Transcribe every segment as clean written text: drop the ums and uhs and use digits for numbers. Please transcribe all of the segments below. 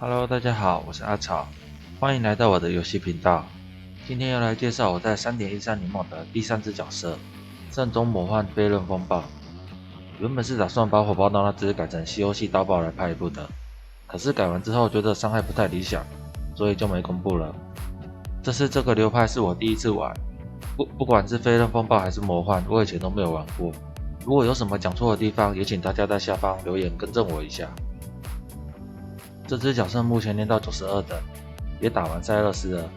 Hello，大家好，我是阿草，欢迎来到我的游戏频道。今天要来介绍我在3.13联盟的第3只角色——圣钟魔幻飞刃风暴。原本是打算把火爆刀那只改成西欧系刀暴来拍一部的，可是改完之后觉得伤害不太理想，所以就没公布了。这次这个流派是我第一次玩，不管是飞刃风暴还是魔幻，我以前都没有玩过。如果有什么讲错的地方，也请大家在下方留言更正我一下。这只角色目前练到92等，也打完塞勒斯了。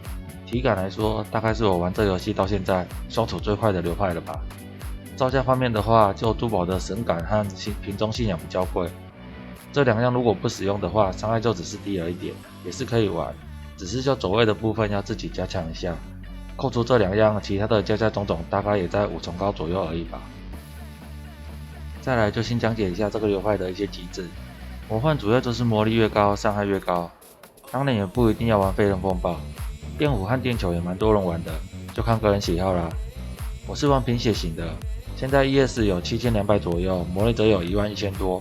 体感来说，大概是我玩这游戏到现在双处最快的流派了吧。造价方面的话，就珠宝的神感和瓶中信仰比较贵，这两样如果不使用的话，伤害就只是低了一点，也是可以玩，只是就走位的部分要自己加强一下。扣除这两样，其他的加加种种大概也在5重高左右而已吧。再来就先讲解一下这个流派的一些机制。魔幻主要就是魔力越高，伤害越高，当然也不一定要玩飞刃风暴，电斧和电球也蛮多人玩的，就看个人喜好啦。我是玩贫血型的，现在 ES 有7200左右，魔力则有11000多。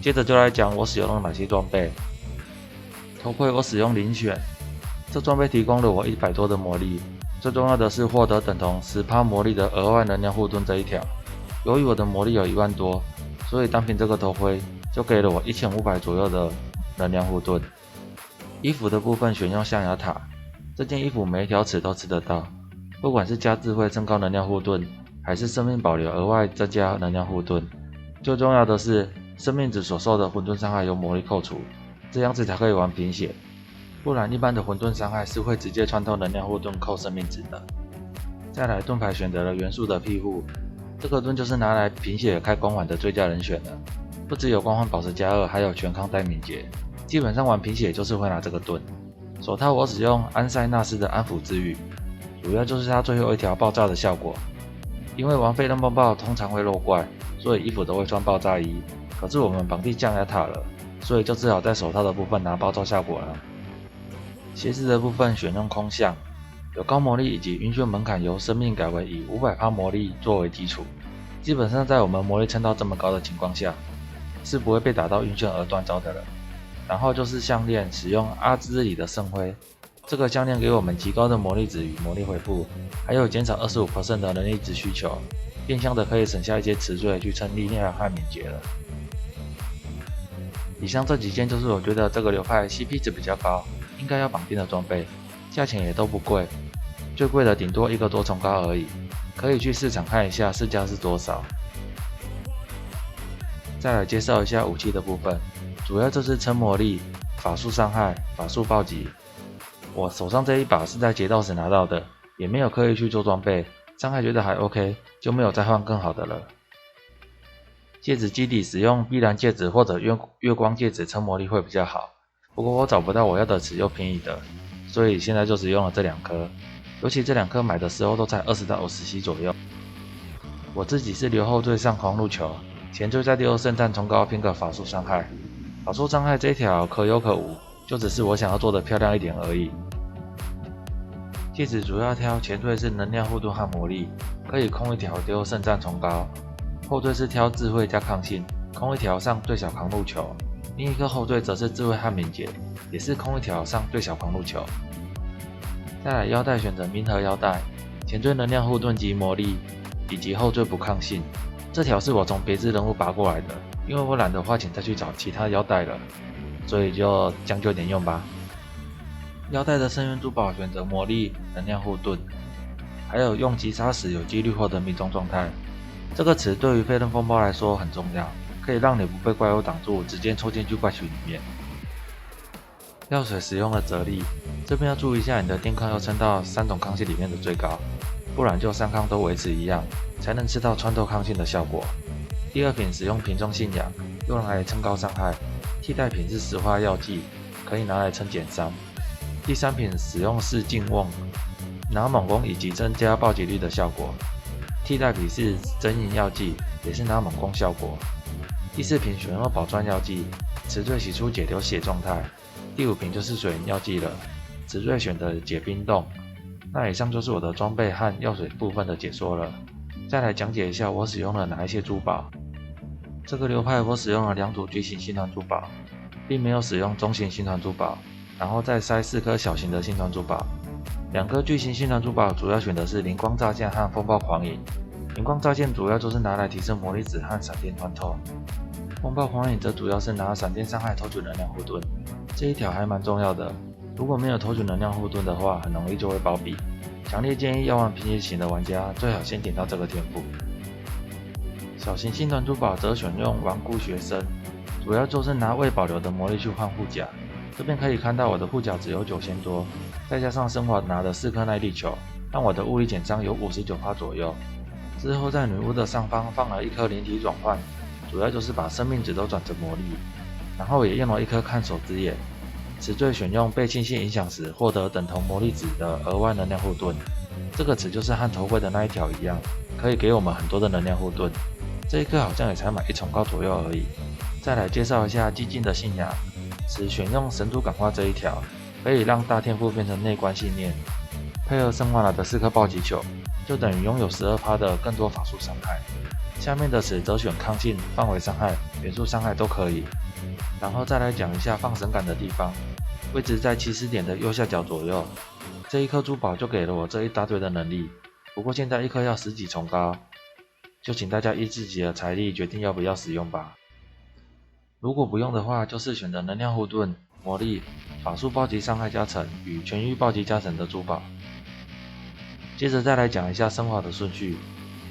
接着就来讲我使用了哪些装备。头盔我使用零选，这装备提供了我100多的魔力，最重要的是获得等同10%魔力的额外能量护盾这一条。由于我的魔力有1万多，所以单凭这个头盔就给了我1500左右的能量护盾。衣服的部分选用象牙塔，这件衣服每一条齿都吃得到，不管是加智慧增高能量护盾，还是生命保留额外增加能量护盾，最重要的是生命值所受的混沌伤害由魔力扣除，这样子才可以玩贫血，不然一般的混沌伤害是会直接穿透能量护盾扣生命值的。再来盾牌选择了元素的庇护，这个盾就是拿来贫血开光环的最佳人选了。不只有光环保持加2，还有全抗带敏捷，基本上玩贫血就是会拿这个盾。手套我使用安塞纳斯的安抚之雨，主要就是它最后一条爆炸的效果。因为玩飞刃风暴通常会肉怪，所以衣服都会穿爆炸衣，可是我们绑定象牙塔了，所以就只好在手套的部分拿爆炸效果了。鞋子的部分选用空相，有高魔力以及晕眩门槛由生命改为以500%魔力作为基础，基本上在我们魔力撑到这么高的情况下，是不会被打到晕眩而断招的了。然后就是项链，使用阿兹里的圣辉，这个项链给我们极高的魔力值与魔力回复，还有减少25% 的能力值需求，变相的可以省下一些词缀去撑力量和敏捷了。以上这几件就是我觉得这个流派 CP 值比较高，应该要绑定的装备，价钱也都不贵，最贵的顶多1个多重高而已，可以去市场看一下市价是多少。再来介绍一下武器的部分，主要就是撑魔力、法术伤害、法术暴击。我手上这一把是在劫道时拿到的，也没有刻意去做装备，伤害觉得还 OK， 就没有再换更好的了。戒指基底使用碧蓝戒指或者月光戒指撑魔力会比较好，不过我找不到我要的尺又便宜的，所以现在就只用了这2颗，尤其这2颗买的时候都才20到50C 左右。我自己是留后缀上狂怒球，前缀再丢圣战崇高拼个法术伤害，法术伤害这一条可有可无，就只是我想要做的漂亮一点而已。戒指主要挑前缀是能量护盾和魔力，可以空一条丢圣战崇高，后缀是挑智慧加抗性，空一条上最小狂怒球，另一个后缀则是智慧和敏捷，也是空一条上最小狂怒球。再来腰带选择冥河腰带，前缀能量护盾及魔力，以及后缀不抗性。这条是我从别支人物拔过来的，因为我懒得花钱再去找其他腰带了，所以就将就点用吧。腰带的深渊珠宝选择魔力、能量护盾，还有用击杀时有几率获得命中状态。这个词对于飞刃风暴来说很重要，可以让你不被怪物挡住，直接冲进去怪群里面。药水使用了泽力，这边要注意一下你的电抗要撑到3种抗性里面的最高，不然就3抗都维持一样，才能吃到穿透抗性的效果。第2品使用瓶中信仰，用来撑高伤害，替代品是石化药剂，可以拿来撑减伤。第3品使用是静瓮，拿猛攻以及增加暴击率的效果，替代品是真银药剂，也是拿猛攻效果。第4品选用宝钻药剂，词缀洗出解流血状态。第5品就是水银药剂了，词缀选择解冰冻。那以上就是我的装备和药水部分的解说了。再来讲解一下我使用了哪一些珠宝。这个流派我使用了2组巨型星团珠宝，并没有使用中型星团珠宝，然后再塞4颗小型的星团珠宝。2颗巨型星团珠宝主要选的是灵光乍现和风暴狂影。灵光乍现主要就是拿来提升魔力值和闪电穿透，风暴狂影则主要是拿闪电伤害偷取能量护盾。这一条还蛮重要的，如果没有偷取能量护盾的话，很容易就会暴毙。强烈建议要玩平野型的玩家最好先点到这个天赋。小型星团珠宝则选用顽固学生，主要就是拿未保留的魔力去换护甲。这边可以看到我的护甲只有9000多，再加上升华拿的4颗耐力球，让我的物理减伤有59%左右。之后在女巫的上方放了1颗灵体转换，主要就是把生命值都转成魔力，然后也用了1颗看守之眼。此罪选用被轻信影响时获得等同魔力值的额外能量护盾，这个词就是和头盔的那一条一样，可以给我们很多的能量护盾。这一颗好像也才买1重高左右而已。再来介绍一下激进的信仰，此选用神族感化这一条，可以让大天赋变成内观信念，配合升华了的4颗暴击球，就等于拥有12%的更多法术伤害。下面的词则选抗性、范围伤害、元素伤害都可以。然后再来讲一下放神感的地方，位置在起始点的右下角左右。这一颗珠宝就给了我这一大堆的能力，不过现在1颗要10几重高，就请大家依自己的财力决定要不要使用吧。如果不用的话，就是选择能量护盾、魔力、法术暴击伤害加成与痊愈暴击加成的珠宝。接着再来讲一下升华的顺序，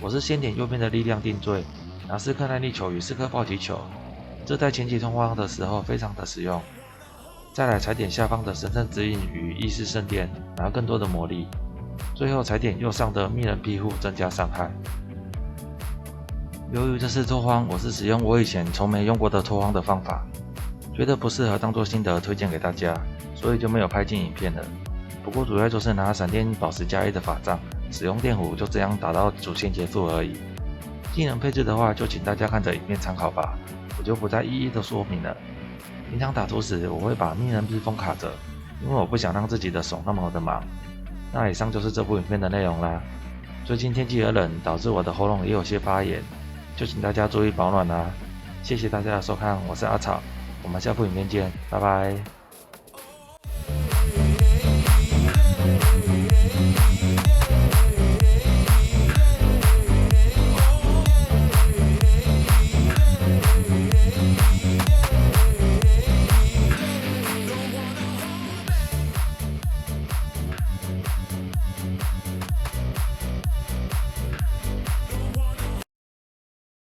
我是先点右边的力量定罪，拿4颗耐力球与4颗暴击球，这在前期通关的时候非常的实用。再来才点下方的神圣指引与意识圣殿，拿更多的魔力。最后才点右上的密人庇护，增加伤害。由于这次拓荒我是使用我以前从没用过的拓荒的方法，觉得不适合当做心得推荐给大家，所以就没有拍进影片了。不过主要就是拿闪电宝石加1的法杖，使用电弧就这样打到主线结束而已。技能配置的话就请大家看着影片参考吧，我就不再一一的说明了。平常打图时我会把密人披风卡着，因为我不想让自己的手那么的忙。那以上就是这部影片的内容啦。最近天气而冷，导致我的喉咙也有些发炎，就请大家注意保暖啦。谢谢大家的收看，我是阿草，我们下部影片见，拜拜。Yeah.